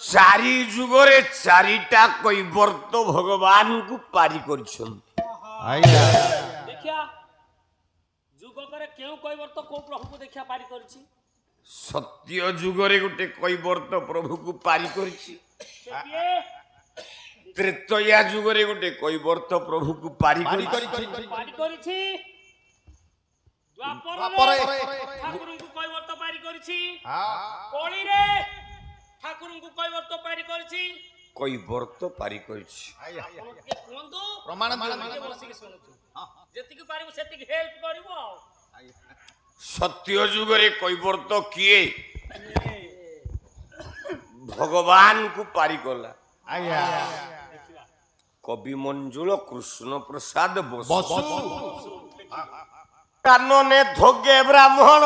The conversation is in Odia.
চারি যুগরে চারিটা কৈবর্ত ভগবানଙ୍କୁ ପାରି କରିଛନ୍ତି। ଆଜ୍ଞା ଦେଖିଆ ଯୁଗକରେ କେଉଁ କୈବର୍ତ୍ତ କୋଉ ପ୍ରଭୁକୁ ଦେଖିଆ ପାରି କରିଛି? ସତ୍ୟ ଯୁଗରେ ଗୋଟେ কৈବର୍ତ ପ୍ରଭୁକୁ ପାରି କରିଛି। ସେ କିଏ? ତ୍ରେତୟା ଯୁଗରେ ଗୋଟେ কৈବର୍ତ ପ୍ରଭୁକୁ ପାରି କରିଛି। ପାରି କରିଛି। ଦ୍ୱାପରରେ ଠାକୁରଙ୍କୁ କୈବର୍ତ୍ତ ପାରି କରିଛି। କଳିରେ ଠାକୁରଙ୍କୁ କୈବର୍ତ୍ତ ପାରି କରିଛି। কৈବର୍ତ ପାରି କରିଛି। ଆପଣ ଟିକେ କୁହନ୍ତୁ, ପ୍ରମାଣ ଆମେ ଟିକେ ବସିକି ଶୁଣୁଛୁ। ଯେତିକି ପାରିବୁ ସେତିକି ହେଲ୍ପ କରିବୁ ଆଉ। ସତ୍ୟ ଯୁଗରେ কৈବର୍ତ କିଏ? ଭଗବାନଙ୍କୁ ପାରି କଲା। ଆଜ୍ଞା କବି ମଞ୍ଜୁଳ କୃଷ୍ଣ ପ୍ରସାଦ ବସୁ ବସୁ କାନନେ ଧୋଗେ ବ୍ରାହ୍ମଣ